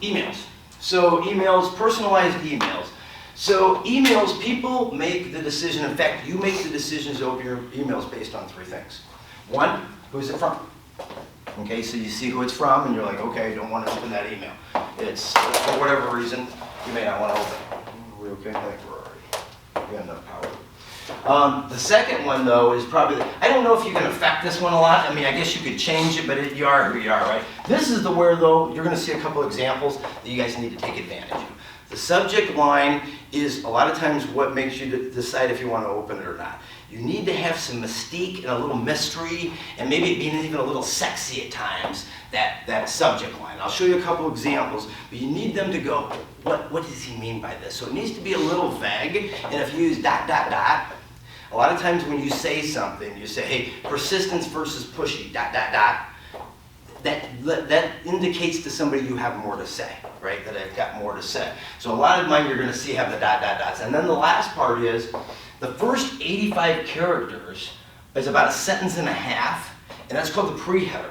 Emails. So emails, personalized emails. So emails, people make the decision. In fact, you make the decisions over your emails based on three things. One, who's it from? Okay, so you see who it's from, and you're like, okay, I don't want to open that email. It's, for whatever reason, you may not want to open it. Are we okay? I think we're already, we got enough power. The second one, though, is probably, I don't know if you can affect this one a lot. I mean, I guess you could change it, but you are who you are, right? This is the where, though, you're going to see a couple examples that you guys need to take advantage of. The subject line is a lot of times what makes you decide if you want to open it or not. You need to have some mystique and a little mystery, and maybe being even a little sexy at times, that subject line. I'll show you a couple examples, but you need them to go, what does he mean by this? So it needs to be a little vague, and if you use ... A lot of times when you say something, you say, hey, persistence versus pushy, ... That indicates to somebody you have more to say, right? That I've got more to say. So a lot of mine you're going to see have the ... And then the last part is, the first 85 characters is about a sentence and a half, and that's called the pre-header.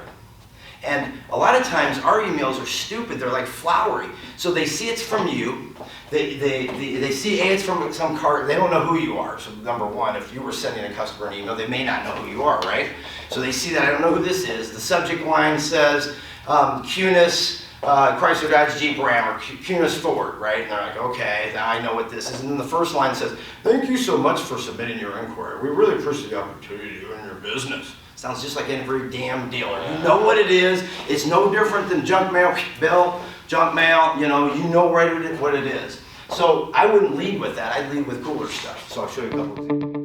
And a lot of times our emails are stupid, they're like flowery. So they see it's from you, they see, hey, it's from some card, they don't know who you are. So number one, if you were sending a customer an email, they may not know who you are, right? So they see that, I don't know who this is. The subject line says, Cunis, Chrysler Dodge Jeep Ram, or Cunis Ford, right? And they're like, okay, now I know what this is. And then the first line says, thank you so much for submitting your inquiry. We really appreciate the opportunity to earn your business. Sounds just like every damn dealer. You know what it is. It's no different than junk mail, bill, junk mail, you know right what it is. So I wouldn't lead with that. I'd lead with cooler stuff. So I'll show you a couple of things.